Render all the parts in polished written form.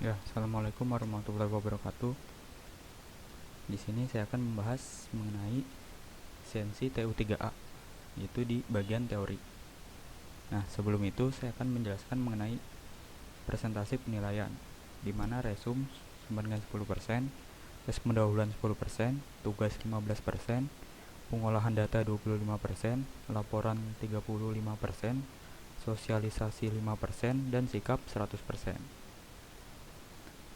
Ya, assalamualaikum warahmatullahi wabarakatuh. Di sini saya akan membahas mengenai sensi TU3A, yaitu di bagian teori. Nah, sebelum itu saya akan menjelaskan mengenai presentasi penilaian, di mana resum sama dengan 10%, tes pendahuluan 10%, tugas 15%, pengolahan data 25%, laporan 35%, sosialisasi 5%, dan sikap 100%.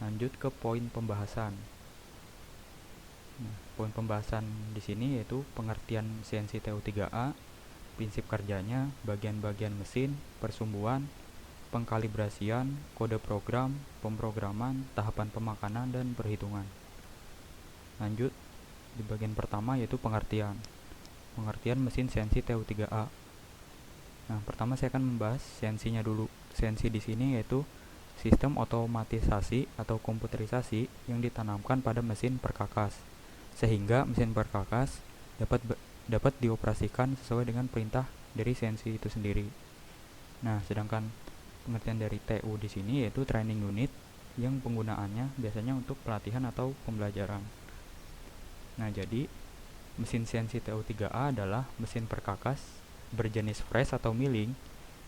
Lanjut ke poin pembahasan. Nah, poin pembahasan di sini yaitu pengertian CNC TU3A, prinsip kerjanya, bagian-bagian mesin, persumbuan, pengkalibrasian, kode program, pemrograman, tahapan pemakanan, dan perhitungan. Lanjut di bagian pertama yaitu pengertian. Pengertian mesin CNC TU3A. Nah, pertama saya akan membahas CNC-nya dulu. CNC di sini yaitu sistem otomatisasi atau komputerisasi yang ditanamkan pada mesin perkakas, sehingga mesin perkakas dapat dioperasikan sesuai dengan perintah dari CNC itu sendiri. Nah, sedangkan pengertian dari TU di sini yaitu training unit yang penggunaannya biasanya untuk pelatihan atau pembelajaran. Nah, jadi mesin CNC TU3A adalah mesin perkakas berjenis fresh atau milling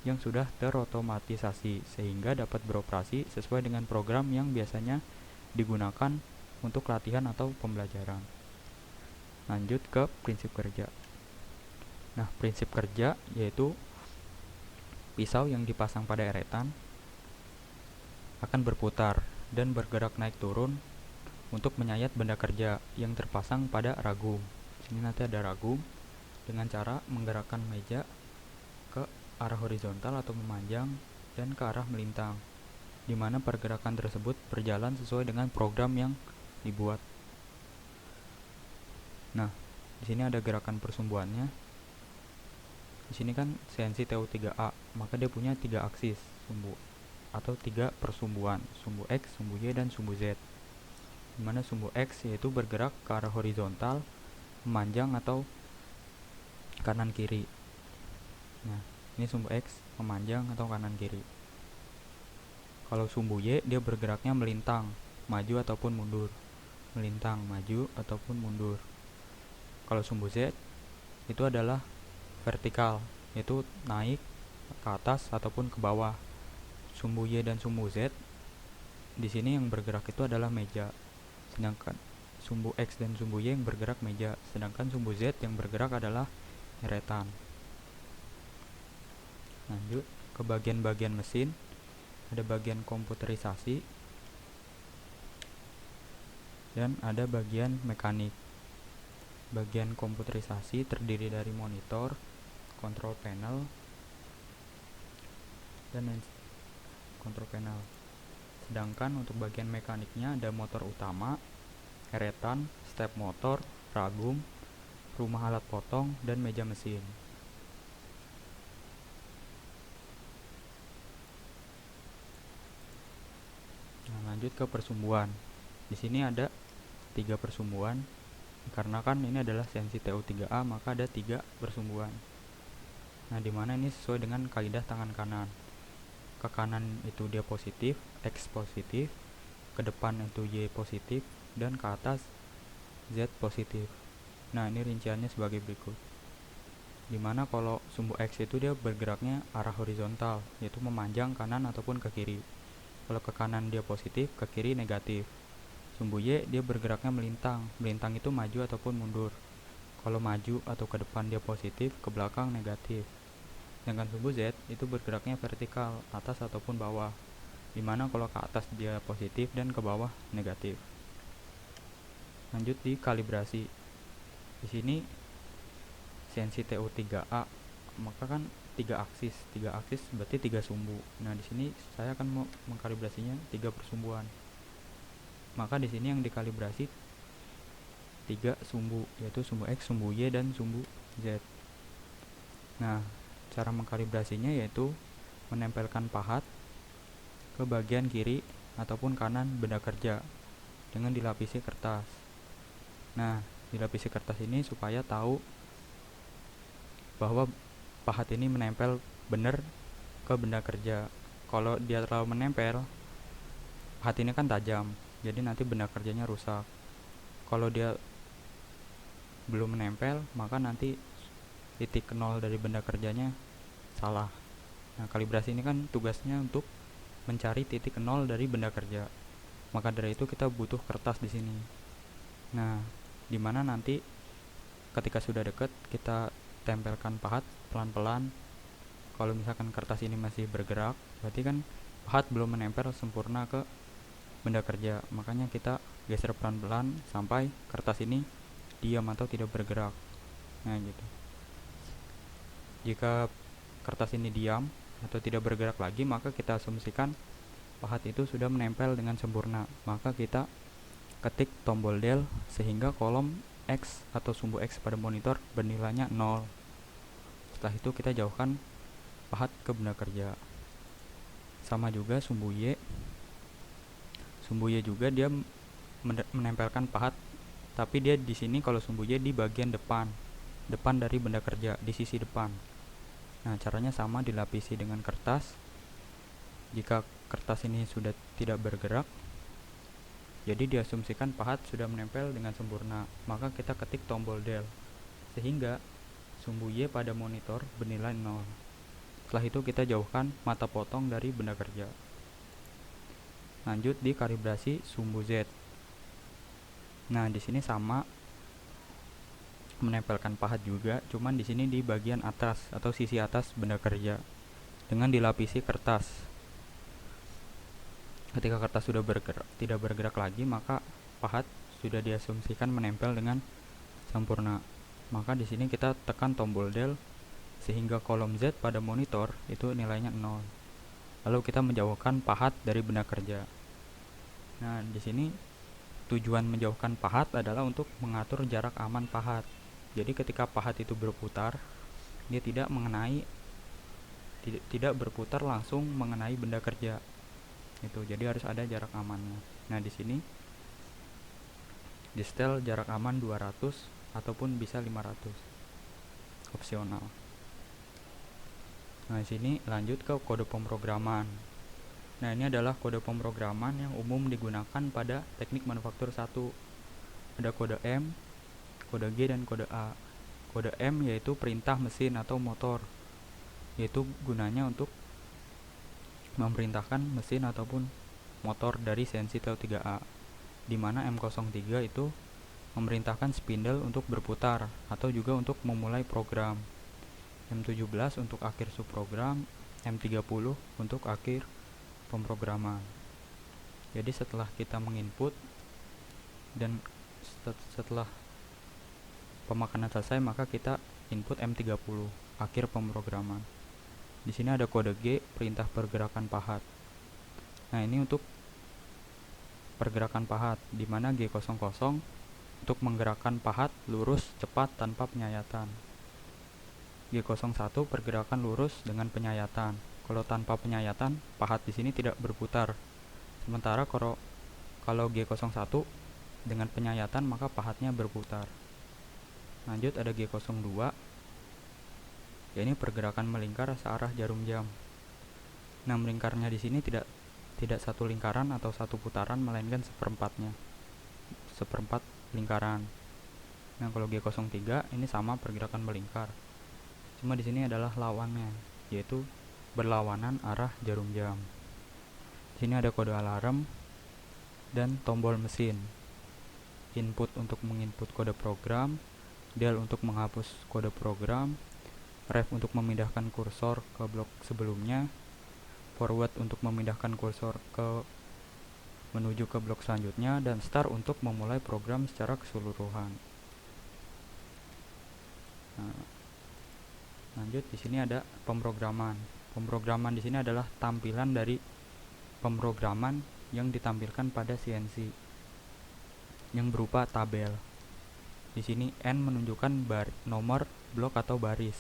yang sudah terotomatisasi sehingga dapat beroperasi sesuai dengan program yang biasanya digunakan untuk latihan atau pembelajaran. Lanjut ke prinsip kerja. Nah, prinsip kerja yaitu pisau yang dipasang pada eretan akan berputar dan bergerak naik turun untuk menyayat benda kerja yang terpasang pada ragum. Sini nanti ada ragum dengan cara menggerakkan meja ke arah horizontal atau memanjang dan ke arah melintang, di mana pergerakan tersebut berjalan sesuai dengan program yang dibuat. Nah, di sini ada gerakan persumbuannya. Di sini kan CNC TU3A, maka dia punya 3 aksis sumbu atau 3 persumbuan, sumbu X, sumbu Y, dan sumbu Z. Di mana sumbu X yaitu bergerak ke arah horizontal, memanjang atau kanan kiri. Nah, ini sumbu X memanjang atau kanan kiri. Kalau sumbu Y dia bergeraknya melintang, maju ataupun mundur. Melintang, maju ataupun mundur. Kalau sumbu Z itu adalah vertikal, yaitu naik ke atas ataupun ke bawah. Sumbu Y dan sumbu Z di sini yang bergerak itu adalah meja. Sedangkan sumbu X dan sumbu Y yang bergerak meja, sedangkan sumbu Z yang bergerak adalah eretan. Lanjut ke bagian-bagian mesin. Ada bagian komputerisasi dan ada bagian mekanik. Bagian komputerisasi terdiri dari monitor, control panel, dan control panel. Sedangkan untuk bagian mekaniknya ada motor utama, eretan, step motor, ragum, rumah alat potong, dan meja mesin. Nah, lanjut ke persumbuan. Di sini ada 3 persumbuan. Karena kan ini adalah CNC TU3A, maka ada 3 persumbuan. Nah, dimana ini sesuai dengan kaidah tangan kanan. Ke kanan itu dia positif, X positif, ke depan itu Y positif, dan ke atas Z positif. Nah, ini rinciannya sebagai berikut. Dimana kalau sumbu X itu dia bergeraknya arah horizontal, yaitu memanjang kanan ataupun ke kiri. Kalau ke kanan dia positif, ke kiri negatif. Sumbu Y dia bergeraknya melintang. Melintang itu maju ataupun mundur. Kalau maju atau ke depan dia positif, ke belakang negatif. Sedangkan sumbu Z itu bergeraknya vertikal, atas ataupun bawah. Dimana kalau ke atas dia positif dan ke bawah negatif. Lanjut di kalibrasi. Di sini CNC TU3A, maka kan 3 aksis berarti 3 sumbu. Nah, di sini saya akan mengkalibrasinya 3 persumbuan. Maka di sini yang dikalibrasi 3 sumbu, yaitu sumbu X, sumbu Y, dan sumbu Z. Nah, cara mengkalibrasinya yaitu menempelkan pahat ke bagian kiri ataupun kanan benda kerja dengan dilapisi kertas. Nah, dilapisi kertas ini supaya tahu bahwa pahat ini menempel benar ke benda kerja. Kalau dia terlalu menempel, pahat ini kan tajam, jadi nanti benda kerjanya rusak. Kalau dia belum menempel, maka nanti titik nol dari benda kerjanya salah. Nah, kalibrasi ini kan tugasnya untuk mencari titik nol dari benda kerja. Maka dari itu kita butuh kertas di sini. Nah, dimana nanti ketika sudah dekat kita tempelkan pahat pelan-pelan. Kalau misalkan kertas ini masih bergerak, berarti kan pahat belum menempel sempurna ke benda kerja. Makanya kita geser pelan-pelan sampai kertas ini diam atau tidak bergerak. Nah, gitu. Jika kertas ini diam atau tidak bergerak lagi, maka kita asumsikan pahat itu sudah menempel dengan sempurna. Maka kita ketik tombol del sehingga kolom X atau sumbu X pada monitor bernilainya 0. Setelah itu kita jauhkan pahat ke benda kerja. Sama juga sumbu Y. Sumbu Y juga dia menempelkan pahat, tapi dia di sini kalau sumbu Y di bagian depan dari benda kerja, di sisi depan. Nah, caranya sama, dilapisi dengan kertas. Jika kertas ini sudah tidak bergerak, jadi diasumsikan pahat sudah menempel dengan sempurna, maka kita ketik tombol del sehingga sumbu Y pada monitor bernilai 0. Setelah itu kita jauhkan mata potong dari benda kerja. Lanjut di kalibrasi sumbu Z. Nah, di sini sama, menempelkan pahat juga, cuman di sini di bagian atas atau sisi atas benda kerja dengan dilapisi kertas. Ketika kertas sudah tidak bergerak lagi, maka pahat sudah diasumsikan menempel dengan sempurna. Maka di sini kita tekan tombol del sehingga kolom Z pada monitor itu nilainya 0. Lalu kita menjauhkan pahat dari benda kerja. Nah, di sini tujuan menjauhkan pahat adalah untuk mengatur jarak aman pahat. Jadi ketika pahat itu berputar, dia tidak berputar langsung mengenai benda kerja. Itu jadi harus ada jarak amannya. Nah, di sini di setel jarak aman 200 ataupun bisa 500. Opsional. Nah, di sini lanjut ke kode pemrograman. Nah, ini adalah kode pemrograman yang umum digunakan pada teknik manufaktur 1. Ada kode M, kode G, dan kode A. Kode M yaitu perintah mesin atau motor, yaitu gunanya untuk memerintahkan mesin ataupun motor dari CNC TO3A, di mana M03 itu memerintahkan spindle untuk berputar atau juga untuk memulai program. M17 untuk akhir subprogram, M30 untuk akhir pemrograman. Jadi setelah kita menginput dan setelah pemakanan selesai, maka kita input M30 akhir pemrograman. Di sini ada kode G, perintah pergerakan pahat. Nah, ini untuk pergerakan pahat, di mana G00 untuk menggerakkan pahat lurus cepat tanpa penyayatan. G01 pergerakan lurus dengan penyayatan. Kalau tanpa penyayatan, pahat di sini tidak berputar. Sementara kalau G01 dengan penyayatan, maka pahatnya berputar. Lanjut ada G02. Ya, ini pergerakan melingkar searah jarum jam. Nah, melingkarnya di sini tidak satu lingkaran atau satu putaran, melainkan seperempat lingkaran. Nah, kalau G03 ini sama pergerakan melingkar. Cuma di sini adalah lawannya, yaitu berlawanan arah jarum jam. Di sini ada kode alarm dan tombol mesin. Input untuk menginput kode program, del untuk menghapus kode program, ref untuk memindahkan kursor ke blok sebelumnya, forward untuk memindahkan kursor menuju ke blok selanjutnya, dan start untuk memulai program secara keseluruhan. Nah, lanjut di sini ada pemrograman. Pemrograman di sini adalah tampilan dari pemrograman yang ditampilkan pada CNC yang berupa tabel. Di sini N menunjukkan nomor blok atau baris.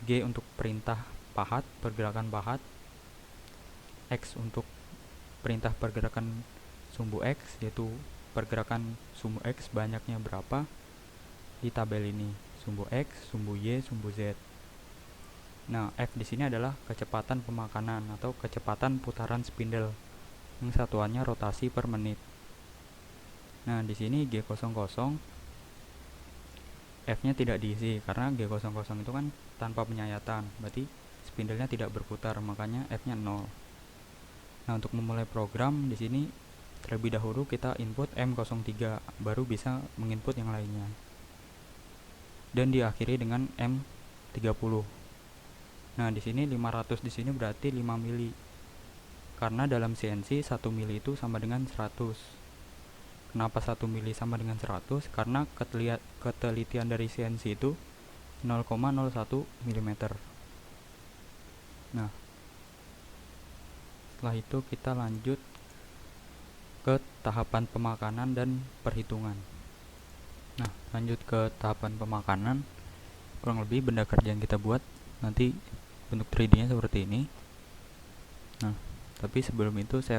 G untuk perintah pahat, pergerakan pahat. X untuk perintah pergerakan sumbu X, yaitu pergerakan sumbu X banyaknya berapa di tabel ini. Sumbu X, sumbu Y, sumbu Z. Nah, F di sini adalah kecepatan pemakanan atau kecepatan putaran spindle. yang satuannya rotasi per menit. Nah, di sini G00 F-nya tidak diisi karena G00 itu kan tanpa penyayatan, berarti spindlenya tidak berputar, makanya F-nya 0. Nah, untuk memulai program di sini terlebih dahulu kita input M03 baru bisa menginput yang lainnya. Dan diakhiri dengan M30. Nah, di sini 500 di sini berarti 5 mili. Karena dalam CNC 1 mili itu sama dengan 100. Kenapa 1 mili sama dengan 100? Karena ketelitian dari CNC itu 0,01 mm. Nah, setelah itu kita lanjut ke tahapan pemakanan dan perhitungan. Nah, lanjut ke tahapan pemakanan. Kurang lebih benda kerja yang kita buat nanti bentuk 3D nya seperti ini. Nah, tapi sebelum itu saya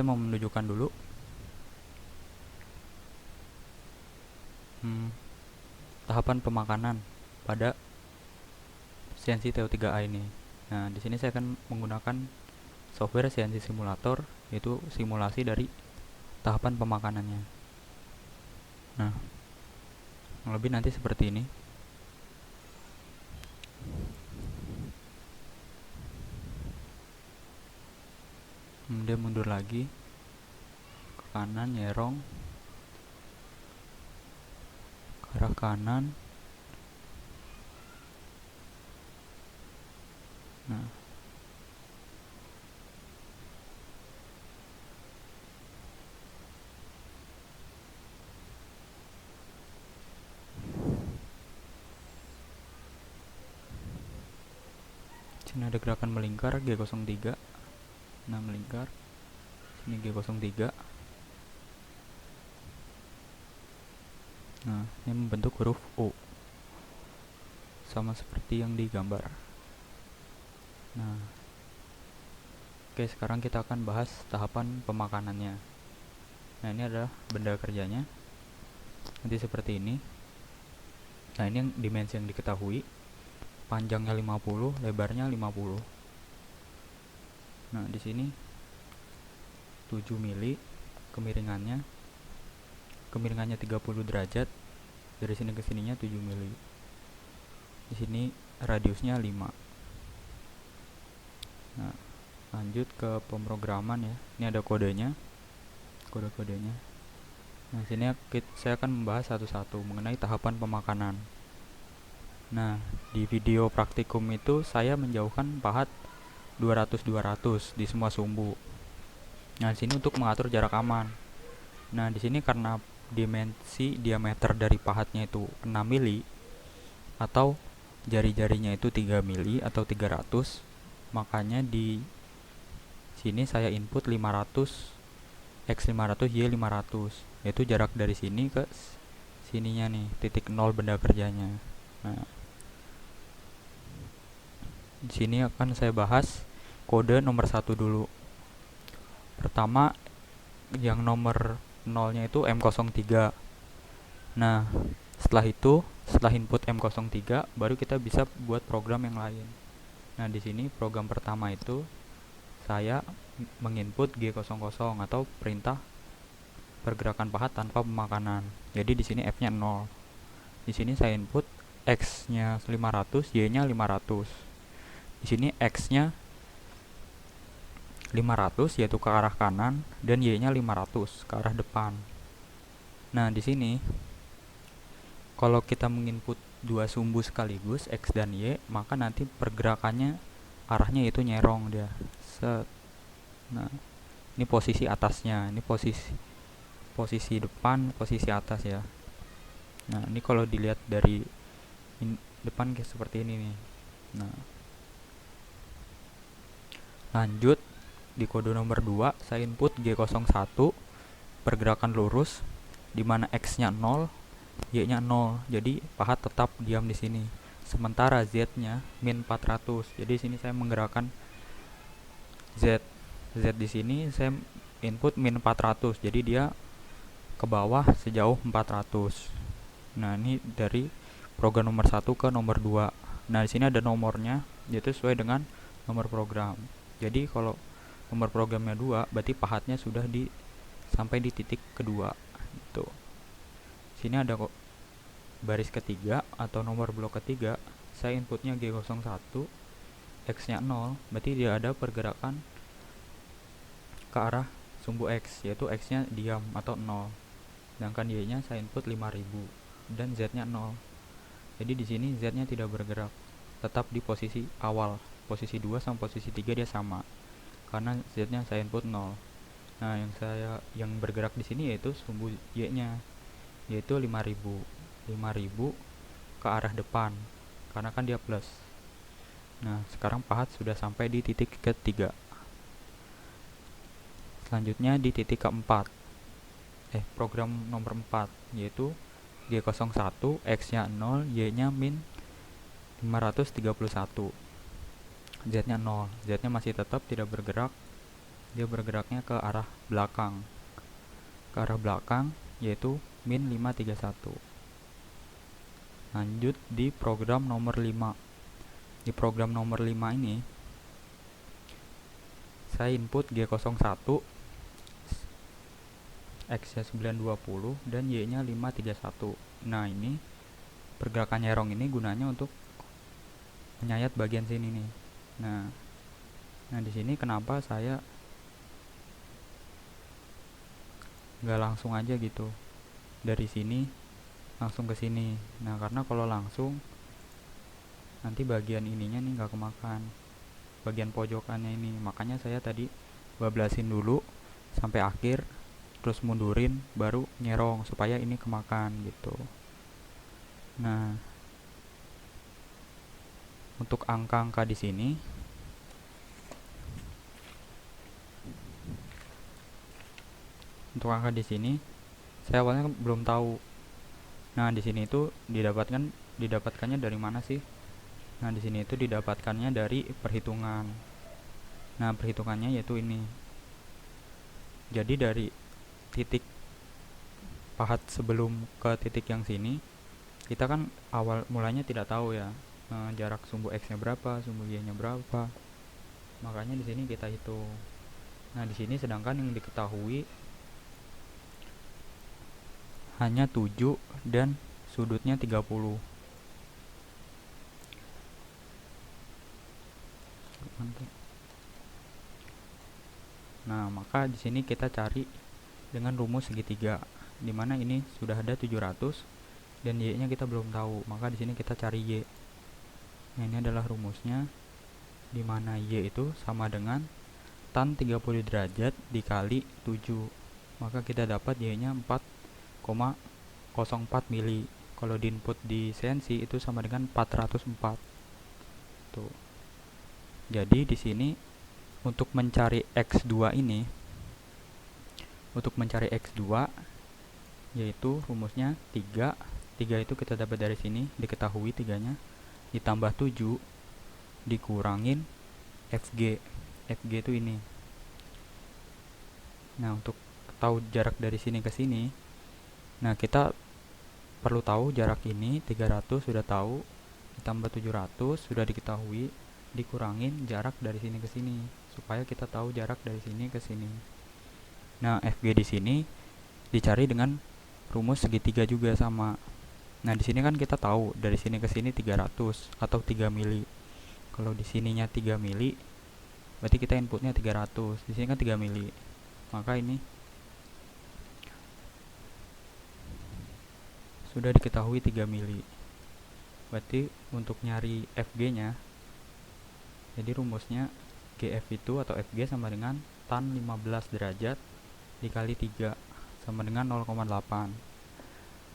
mau menunjukkan dulu tahapan pemakanan pada CNC TO3A ini. Nah, di sini saya akan menggunakan software CNC Simulator, yaitu simulasi dari tahapan pemakanannya. Nah, lebih nanti seperti ini. Kemudian mundur lagi ke kanan, nyerong ke arah kanan. Nah, sini ada gerakan melingkar G03. Nah, melingkar sini G03. Nah, ini membentuk huruf O sama seperti yang digambar. Nah, oke, sekarang kita akan bahas tahapan pemakanannya. Nah, ini adalah benda kerjanya nanti seperti ini. Nah, ini yang dimensi yang diketahui, panjangnya 50, lebarnya 50. Nah, di sini 7 mili kemiringannya 30 derajat. Dari sini ke sininya 7 mili. Di sini radiusnya 5. Nah, lanjut ke pemrograman ya. Ini ada kodenya. Kode-kodenya. Nah, sini saya akan membahas satu-satu mengenai tahapan pemakanan. Nah, di video praktikum itu saya menjauhkan pahat 200-200 di semua sumbu. Nah, di sini untuk mengatur jarak aman. Nah, di sini karena dimensi diameter dari pahatnya itu 6 mili atau jari-jarinya itu 3 mili atau 300, makanya di sini saya input 500 x 500 y 500, yaitu jarak dari sini ke sininya nih, titik 0 benda kerjanya. Nah, di sini akan saya bahas kode nomor 1 dulu. Pertama, yang nomor 0-nya itu M03. Nah, setelah input M03 baru kita bisa buat program yang lain. Nah, di sini program pertama itu saya menginput G00 atau perintah pergerakan pahat tanpa pemakanan. Jadi di sini F-nya 0. Di sini saya input X-nya 500, Y-nya 500. Di sini X-nya 500 yaitu ke arah kanan dan Y-nya 500 ke arah depan. Nah, di sini kalau kita menginput dua sumbu sekaligus X dan Y, maka nanti pergerakannya arahnya itu nyerong dia. Set. Nah, ini posisi atasnya, ini posisi depan, posisi atas ya. Nah, ini kalau dilihat dari depan kayak seperti ini nih. Nah, lanjut di kode nomor 2 saya input G01 pergerakan lurus, di mana X-nya 0, Y-nya 0. Jadi pahat tetap diam di sini. Sementara Z-nya min 400. Jadi sini saya menggerakkan Z di sini saya input min 400. Jadi dia ke bawah sejauh 400. Nah, ini dari program nomor 1 ke nomor 2. Nah, di sini ada nomornya, yaitu sesuai dengan nomor program. Jadi kalau nomor programnya 2, berarti pahatnya sudah sampai di titik kedua. Gitu. Sini ada kok baris ketiga atau nomor blok ketiga, saya inputnya G01, X-nya 0, berarti dia ada pergerakan ke arah sumbu X, yaitu X-nya diam atau 0. Sedangkan Y-nya saya input 5000 dan Z-nya 0. Jadi di sini Z-nya tidak bergerak, tetap di posisi awal. Posisi 2 sama posisi 3 dia sama. Karena Z-nya saya input 0. Nah, yang bergerak di sini yaitu sumbu Y-nya, yaitu 5000 ke arah depan, karena kan dia plus. Nah, sekarang pahat sudah sampai di titik ketiga. Selanjutnya di titik keempat, program nomor 4, yaitu G01, X-nya 0, Y-nya min 531, Z-nya 0. Z-nya masih tetap tidak bergerak, dia bergeraknya ke arah belakang. Yaitu min 531. Lanjut di program nomor 5. Di program nomor 5 ini saya input G01, X-nya 920 dan Y-nya 531. Nah, ini pergerakan nyerong ini gunanya untuk menyayat bagian sini nih. Nah di sini kenapa saya nggak langsung aja gitu dari sini langsung ke sini. Nah, karena kalau langsung nanti bagian ininya nih nggak kemakan, bagian pojokannya ini. Makanya saya tadi bablasin dulu sampai akhir, terus mundurin baru nyerong supaya ini kemakan gitu. Nah, untuk angka-angka di sini saya awalnya belum tahu. Nah, di sini itu didapatkannya dari mana sih? Nah, di sini itu didapatkannya dari perhitungan. Nah, perhitungannya yaitu ini. Jadi dari titik pahat sebelum ke titik yang sini, kita kan awal mulanya tidak tahu ya jarak sumbu X-nya berapa, sumbu Y-nya berapa. Makanya di sini kita hitung. Nah, di sini sedangkan yang diketahui hanya 7 dan sudutnya 30. Nah, maka di sini kita cari dengan rumus segitiga, dimana ini sudah ada 700 dan Y-nya kita belum tahu. Maka di sini kita cari Y. Nah, ini adalah rumusnya, dimana Y itu sama dengan tan 30 derajat dikali 7. Maka kita dapat Y-nya 4,04 mili. Kalau di input di CNC itu sama dengan 404. Tuh. Jadi di sini untuk mencari X2 ini, yaitu rumusnya 3 itu kita dapat dari sini, diketahui 3-nya, ditambah 7 dikurangin FG itu ini. Nah, untuk tahu jarak dari sini ke sini, nah kita perlu tahu jarak ini 300 sudah tahu, ditambah 700 sudah diketahui, dikurangin jarak dari sini ke sini supaya kita tahu jarak dari sini ke sini. Nah, FG di sini dicari dengan rumus segitiga juga sama. Nah, di sini kan kita tahu dari sini ke sini 300 atau 3 mili. Kalau di sininya 3 mili, berarti kita inputnya 300. Di sini kan 3 mili. Maka ini sudah diketahui 3 mili. Berarti untuk nyari FG-nya, jadi rumusnya GF itu atau FG sama dengan tan 15 derajat dikali 3 sama dengan 0,8.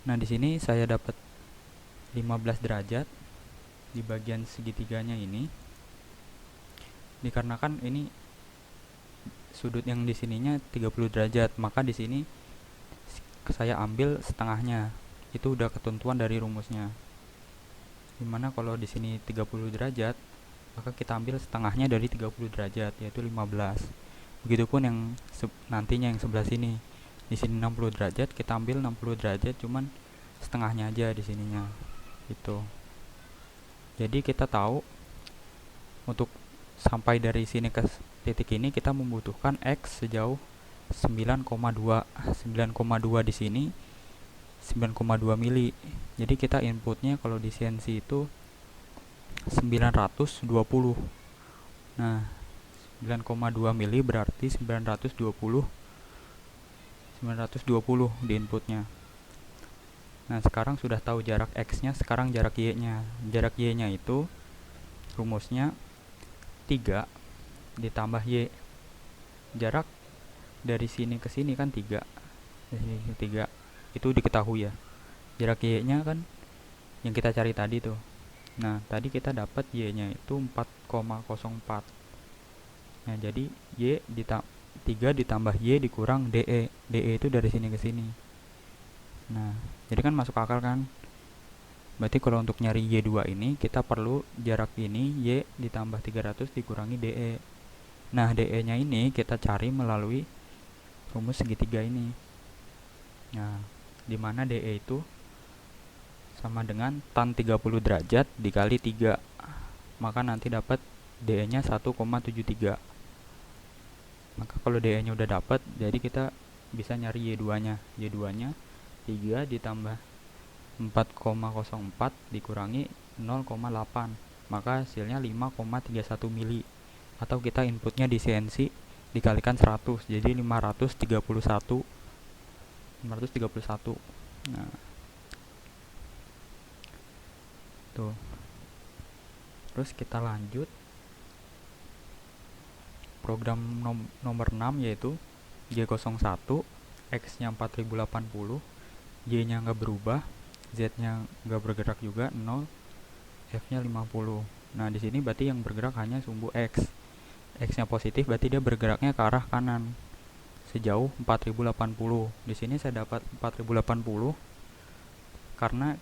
Nah, di sini saya dapat 15 derajat di bagian segitiganya ini. Dikarenakan ini sudut yang di sininya 30 derajat, maka di sini saya ambil setengahnya. Itu udah ketentuan dari rumusnya. Dimana kalau di sini 30 derajat, maka kita ambil setengahnya dari 30 derajat, yaitu 15. Begitupun yang nantinya yang sebelah sini. Di sini 60 derajat, kita ambil 60 derajat, cuman setengahnya aja di sininya. Gitu. Jadi kita tahu untuk sampai dari sini ke titik ini kita membutuhkan X sejauh 9,2. 9,2 di sini 9,2 mili. Jadi kita inputnya kalau di CNC itu 920. Nah, 9,2 mili berarti 920 di inputnya. Nah, sekarang sudah tahu jarak X-nya, sekarang jarak Y-nya. Jarak Y-nya itu rumusnya 3 ditambah Y. Jarak dari sini ke sini kan 3. Dari sini ke 3. Itu diketahui ya. Jarak Y-nya kan yang kita cari tadi tuh. Nah, tadi kita dapat Y-nya itu 4,04. Nah, jadi Y 3 ditambah Y dikurang DE. DE itu dari sini ke sini. Nah, jadi kan masuk akal kan? Berarti kalau untuk nyari Y2 ini kita perlu jarak ini Y ditambah 300 dikurangi DE. Nah, DE-nya ini kita cari melalui rumus segitiga ini. Nah, dimana DE itu sama dengan tan 30 derajat dikali 3. Maka nanti dapat DE-nya 1,73. Maka kalau DE-nya udah dapat, jadi kita bisa nyari Y2-nya. Y2-nya 3 ditambah 4,04 dikurangi 0,8. Maka hasilnya 5,31 mili. Atau kita inputnya di CNC dikalikan 100, jadi 531. Nah, tuh. Terus kita lanjut program nomor 6, yaitu G01. X-nya 4080, Y-nya nggak berubah, Z-nya nggak bergerak juga 0, F-nya 50. Nah, di sini berarti yang bergerak hanya sumbu X. X-nya positif berarti dia bergeraknya ke arah kanan sejauh 4080. Di sini saya dapat 4080 karena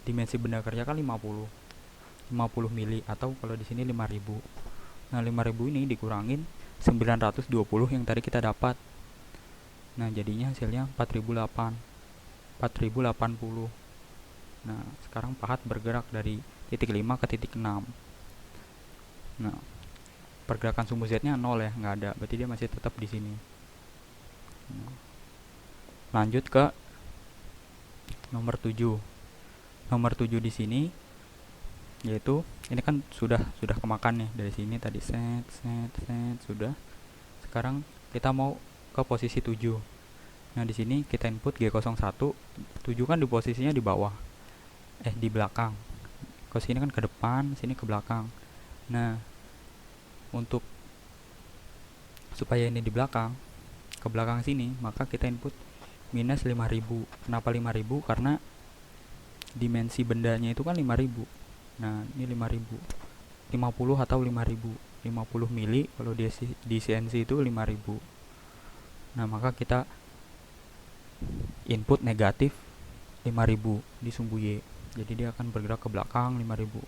dimensi benda kerja kan 50 mili, atau kalau di sini 5000. Nah, 5000 ini dikurangin 920 yang tadi kita dapat. Nah, jadinya hasilnya 4080. Nah, sekarang pahat bergerak dari titik 5 ke titik 6. Nah, pergerakan sumbu Z-nya 0 ya, nggak ada. Berarti dia masih tetap di sini. Nah, lanjut ke nomor 7. Nomor 7 di sini yaitu ini kan sudah kemakan nih dari sini tadi set sudah. Sekarang kita mau ke posisi 7. Nah, di sini kita input G01. 7 kan di posisinya di bawah. Di belakang. Ke sini kan ke depan, sini ke belakang. Nah, untuk supaya ini di belakang, ke belakang sini, maka kita input minus 5000. Kenapa 5000? Karena dimensi bendanya itu kan 5000. Nah, ini 5000. 50 atau 5000. 50 mili kalau di CNC itu 5000. Nah, maka kita input negatif 5000 di sumbu Y. Jadi dia akan bergerak ke belakang 5000.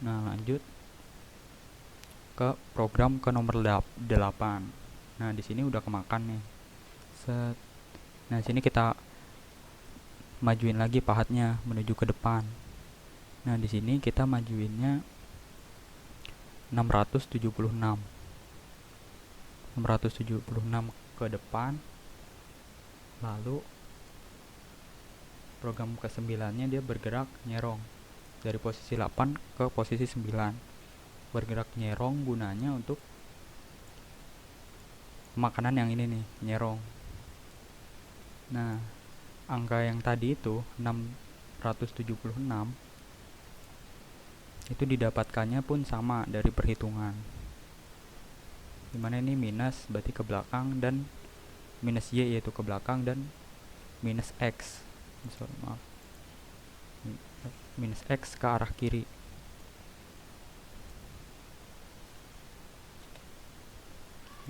Nah, lanjut ke program ke nomor 8. Nah, di sini udah kemakan nih. Set. Nah, sini kita majuin lagi pahatnya menuju ke depan. Nah, di sini kita majuinnya 676 ke depan. Lalu program ke-9 nya dia bergerak nyerong dari posisi 8 ke posisi 9. Bergerak nyerong gunanya untuk makanan yang ini nih, nyerong. Nah, angka yang tadi itu 676 itu didapatkannya pun sama dari perhitungan, dimana ini minus berarti ke belakang, dan minus Y yaitu ke belakang, dan minus X minus X ke arah kiri.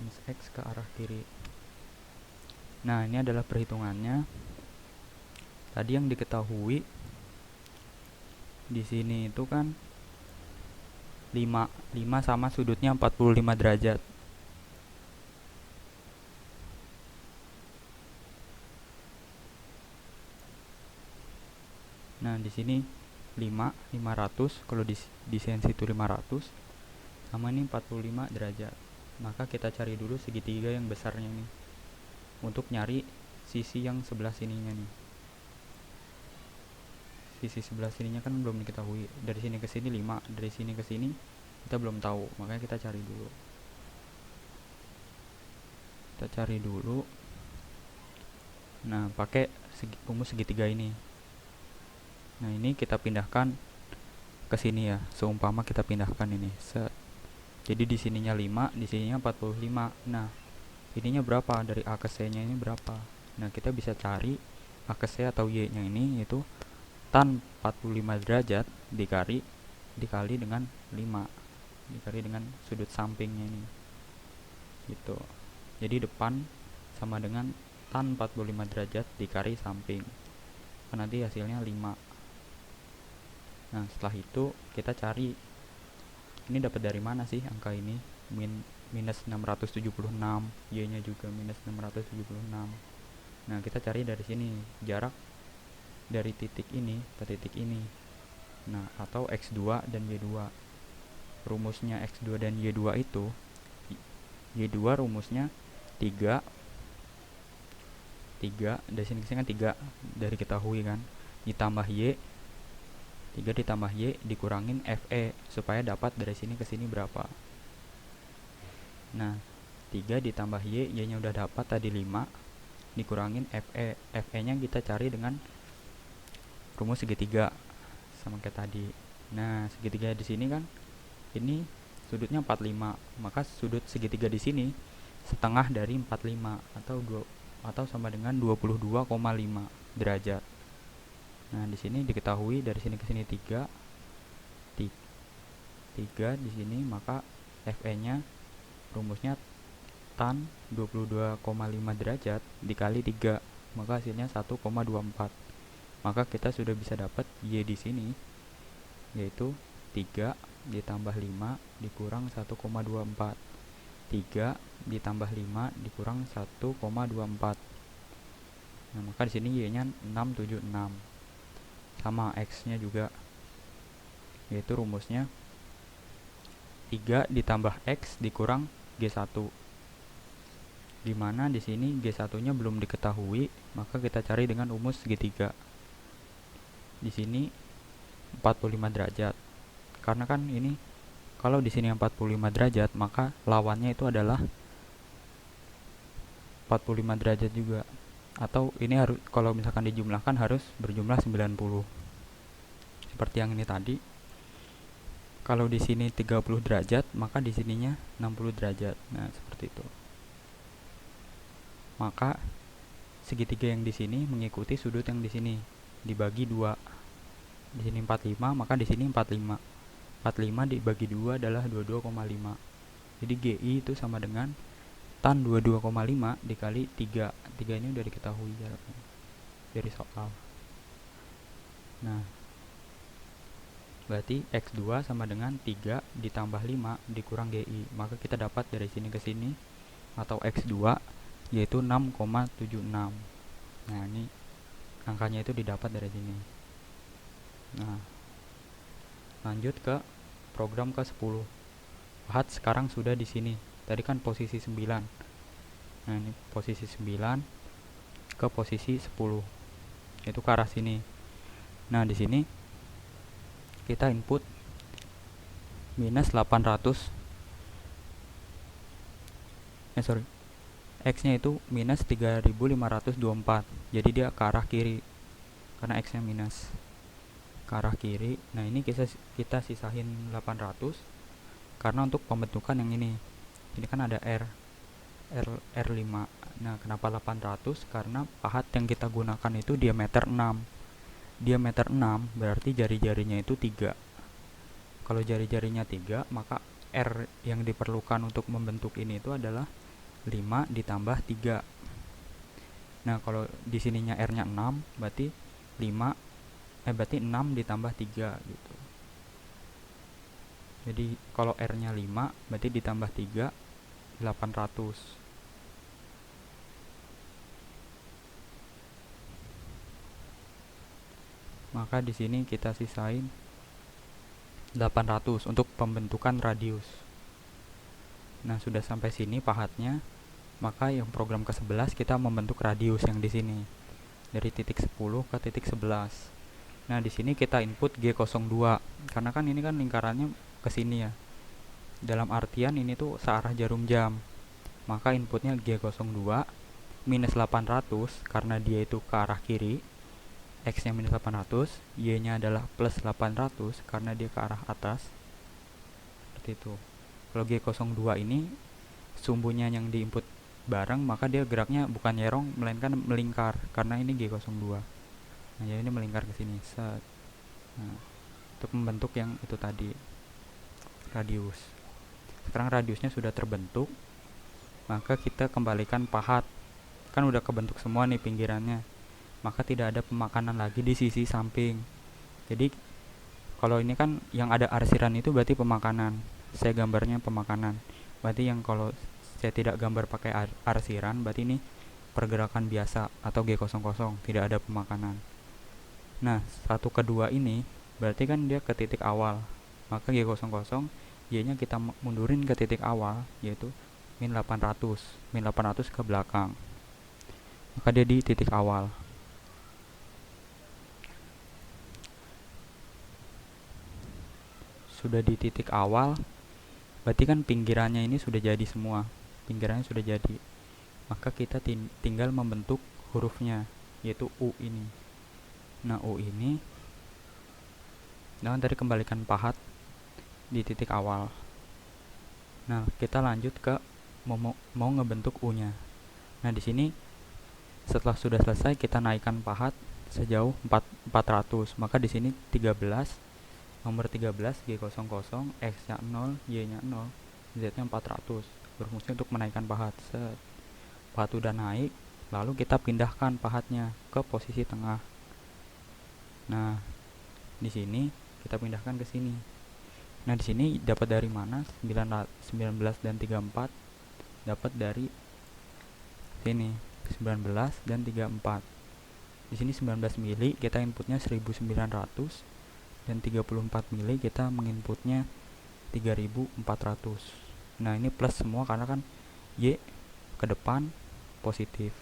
Minus X ke arah kiri. Nah, ini adalah perhitungannya. Tadi yang diketahui di sini itu kan 5 sama sudutnya 45 derajat. Nah, di sini 500, kalau di CNC itu 500, sama ini 45 derajat. Maka kita cari dulu segitiga yang besarnya nih, untuk nyari sisi yang sebelah sininya nih. Sisi sebelah sininya kan belum diketahui. Dari sini ke sini 5, dari sini ke sini kita belum tahu, makanya kita cari dulu. Nah, pakai rumus segitiga ini. Nah, ini kita pindahkan ke sini ya. Seumpama kita pindahkan ini. Jadi di sininya 5, di sininya 45. Nah, ininya berapa? Dari A ke C-nya ini berapa? Nah, kita bisa cari A ke C atau Y-nya ini, yaitu tan 45 derajat dikali dengan 5, dikali dengan sudut sampingnya ini. Gitu. Jadi depan sama dengan tan 45 derajat dikali samping. Nanti hasilnya 5. Nah, setelah itu kita cari ini dapat dari mana sih angka ini? Minus 676, Y-nya juga minus 676. Nah, kita cari dari sini, jarak dari titik ini ke titik ini. Nah, atau X2 dan Y2. Rumusnya X2 dan Y2 itu, Y2 rumusnya 3, dari sini ke sini kan 3 dari ketahui kan, ditambah Y, 3 ditambah Y dikurangin FE, supaya dapat dari sini ke sini berapa. Nah, 3 ditambah Y, Y nya udah dapat tadi 5, dikurangin FE, FE nya kita cari dengan rumus segitiga sama kayak tadi. Nah, segitiga di sini kan ini sudutnya 45, maka sudut segitiga di sini setengah dari 45 atau sama dengan 22,5 derajat. Nah, di sini diketahui dari sini ke sini 3 di sini, maka FE-nya rumusnya tan 22,5 derajat dikali 3, maka hasilnya 1,24. Maka kita sudah bisa dapat Y di sini, yaitu 3 ditambah 5 dikurang 1,24. 3 ditambah 5 dikurang 1,24. Nah, maka di sini Y-nya 676. Sama X-nya juga, yaitu rumusnya 3 ditambah X dikurang G1. Dimana di sini G1-nya belum diketahui, maka kita cari dengan rumus segitiga. Di sini 45 derajat. Karena kan ini kalau di sini 45 derajat, maka lawannya itu adalah 45 derajat juga. Atau ini harus, kalau misalkan dijumlahkan harus berjumlah 90. Seperti yang ini tadi. Kalau di sini 30 derajat, maka di sininya 60 derajat. Nah, seperti itu. Maka segitiga yang di sini mengikuti sudut yang di sini dibagi 2. Di sini 45, maka di sini 45. 45 dibagi 2 adalah 22,5. Jadi GI itu sama dengan tan 22,5 dikali 3. 3 ini udah diketahui jaraknya dari soal. Nah, berarti X2 sama dengan 3 ditambah 5 dikurang GI. Maka kita dapat dari sini ke sini, atau X2, yaitu 6,76. Nah, ini angkanya itu didapat dari sini. Nah, lanjut ke program ke-10. Lihat sekarang sudah di sini. Tadi kan posisi 9. Nah, ini posisi 9 ke posisi 10. Itu ke arah sini. Nah, di sini kita input minus 800. X-nya itu minus 3524. Jadi dia ke arah kiri. Karena X-nya minus ke arah kiri. Nah, ini kita sisahin 800 karena untuk pembentukan yang ini kan ada R5. Nah, kenapa 800? Karena pahat yang kita gunakan itu diameter 6. Diameter 6 berarti jari-jarinya itu 3. Kalau jari-jarinya 3, maka R yang diperlukan untuk membentuk ini itu adalah 5 ditambah 3. Nah, kalau di sininya R-nya 6, berarti 6 ditambah 3 gitu. Jadi kalau R-nya 5, berarti ditambah 3 800. Maka di sini kita sisain 800 untuk pembentukan radius. Nah, sudah sampai sini pahatnya, maka yang program ke-11 kita membentuk radius yang di sini dari titik 10 ke titik 11. Nah, di sini kita input G02 karena kan ini kan lingkarannya ke sini ya. Dalam artian ini tuh searah jarum jam. Maka inputnya G02 minus 800 karena dia itu ke arah kiri. X-nya minus 800, Y-nya adalah plus 800 karena dia ke arah atas. Seperti itu. Kalau G02 ini sumbunya yang diinput bareng, maka dia geraknya bukan nyerong melainkan melingkar karena ini G02. Nah, jadi ini melingkar ke sini. Set. Nah, untuk membentuk yang itu tadi radius. Sekarang radiusnya sudah terbentuk, maka kita kembalikan pahat. Kan udah kebentuk semua nih pinggirannya. Maka tidak ada pemakanan lagi di sisi samping. Jadi kalau ini kan yang ada arsiran itu berarti pemakanan. Saya gambarnya pemakanan. Berarti yang kalau saya tidak gambar pakai arsiran, berarti ini pergerakan biasa atau G00, tidak ada pemakanan. Nah, satu kedua ini berarti kan dia ke titik awal. Maka G00, Y-nya kita mundurin ke titik awal, yaitu min 800. Min 800 ke belakang. Maka dia di titik awal. Sudah di titik awal, berarti kan pinggirannya ini sudah jadi semua. Pinggirannya sudah jadi. Maka kita tinggal membentuk hurufnya, yaitu U ini. Nah, U ini jangan tadi kembalikan pahat di titik awal. Nah, kita lanjut ke mau ngebentuk U-nya. Nah, di sini setelah sudah selesai kita naikkan pahat sejauh 400. Maka di sini 13, nomor 13 G00, X-nya 0, Y-nya 0, Z-nya 400. Berfungsi untuk menaikkan pahat. Set. Pahat udah naik, lalu kita pindahkan pahatnya ke posisi tengah. Nah, di sini kita pindahkan ke sini. Nah, di sini dapat dari mana? 19 dan 34 dapat dari sini. 19 dan 34. Di sini 19 mili kita inputnya 1900 dan 34 mili kita menginputnya 3400. Nah, ini plus semua karena kan Y ke depan positif,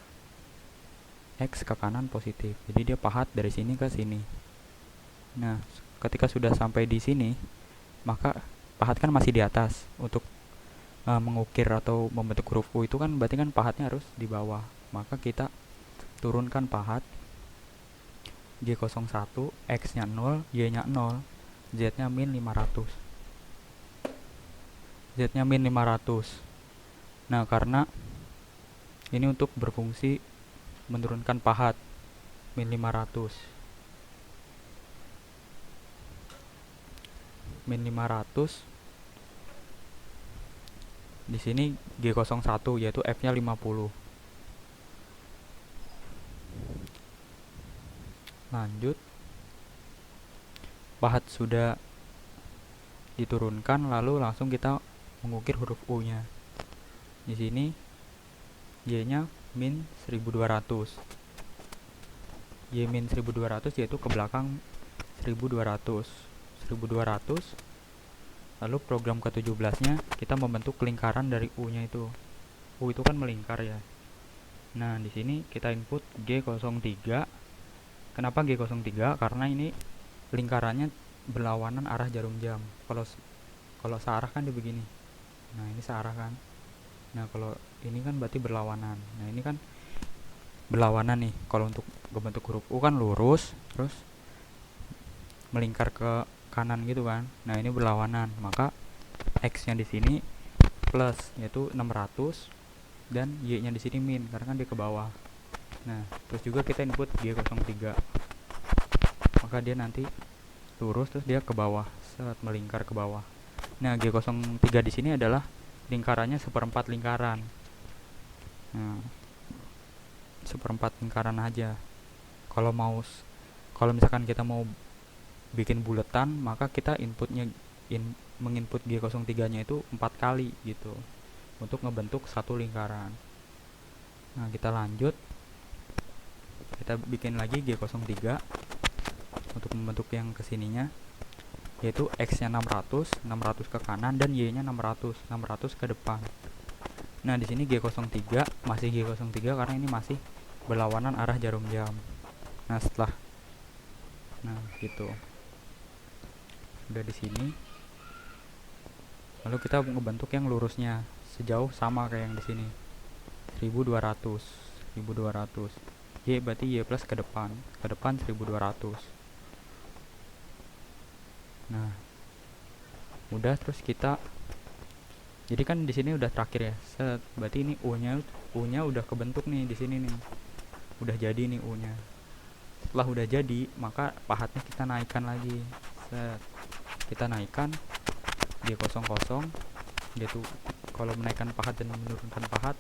X ke kanan positif. Jadi dia pahat dari sini ke sini. Nah, ketika sudah sampai di sini, maka pahat kan masih di atas. Untuk mengukir atau membentuk huruf U itu kan berarti kan pahatnya harus di bawah. Maka kita turunkan pahat G01, X-nya 0, Y-nya 0, Z-nya min 500. Z-nya min 500. Nah, karena ini untuk berfungsi menurunkan pahat min 500. Min 500. Di sini G01 yaitu F-nya 50. Lanjut, pahat sudah diturunkan, lalu langsung kita mengukir huruf U-nya. Di sini Y-nya min 1200. Y min 1200 yaitu ke belakang 1200. 1200. Lalu program ke-17-nya kita membentuk lingkaran dari U-nya itu. U itu kan melingkar ya. Nah, di sini kita input G03. Kenapa G03? Karena ini lingkarannya berlawanan arah jarum jam. Kalau searah kan dia begini. Nah, ini searah kan. Nah, kalau ini kan berarti berlawanan. Nah, ini kan berlawanan nih. Kalau untuk bentuk huruf U kan lurus, terus melingkar ke kanan gitu kan. Nah, ini berlawanan. Maka X-nya di sini plus yaitu 600 dan Y-nya di sini min karena kan dia ke bawah. Nah, terus juga kita input G03. Maka dia nanti lurus terus dia ke bawah, saat melingkar ke bawah. Nah, G03 di sini adalah lingkarannya seperempat lingkaran. Nah, seperempat lingkaran aja. Kalau misalkan kita mau bikin buletan, maka kita menginput G03-nya itu 4 kali gitu untuk ngebentuk satu lingkaran. Nah, kita lanjut. Kita bikin lagi G03. untuk membentuk yang kesininya, yaitu X nya 600 ke kanan, dan Y nya 600 ke depan. Nah di sini G03 masih G03 karena ini masih berlawanan arah jarum jam. Nah gitu udah di sini, lalu kita ngebentuk yang lurusnya sejauh sama kayak yang di sini, 1200. Y berarti Y plus ke depan 1200. Nah udah, terus kita, jadi kan di sini udah terakhir ya, berarti ini U nya udah kebentuk nih di sini nih, udah jadi nih U nya. Setelah udah jadi, maka pahatnya kita naikkan lagi. Kita naikkan G00, yaitu kalau menaikkan pahat dan menurunkan pahat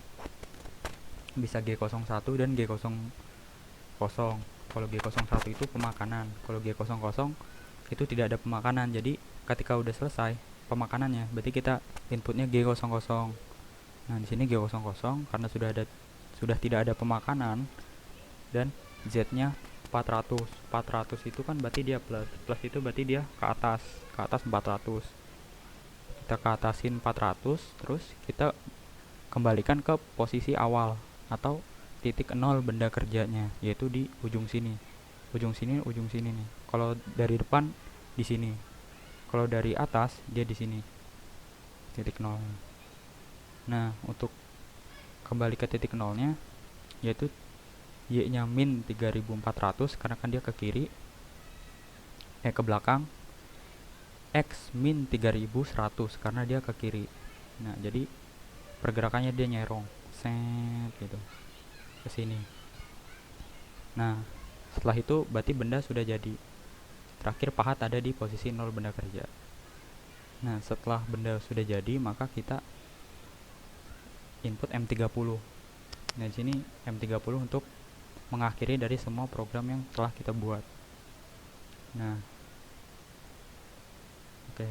bisa G01 dan G00. Kalau G01 itu pemakanan, kalau G00 itu tidak ada pemakanan. Jadi ketika udah selesai pemakanannya, berarti kita inputnya G00. Nah di sini G00 karena sudah tidak ada pemakanan, dan Z-nya 400 itu kan berarti dia plus itu berarti dia ke atas 400. Kita ke atasin 400, terus kita kembalikan ke posisi awal atau titik 0 benda kerjanya, yaitu di ujung sini nih. Kalau dari depan di sini, kalau dari atas dia di sini titik 0. Nah untuk kembali ke titik 0 nya, yaitu Y nya min 3400 karena kan dia ke kiri, ke belakang. X min 3100 karena dia ke kiri. Nah jadi pergerakannya dia nyerong set gitu ke sini. Nah setelah itu berarti benda sudah jadi. Terakhir pahat ada di posisi 0 benda kerja. Nah setelah benda sudah jadi, maka kita input M30. Nah di sini M30 untuk mengakhiri dari semua program yang telah kita buat. Nah oke,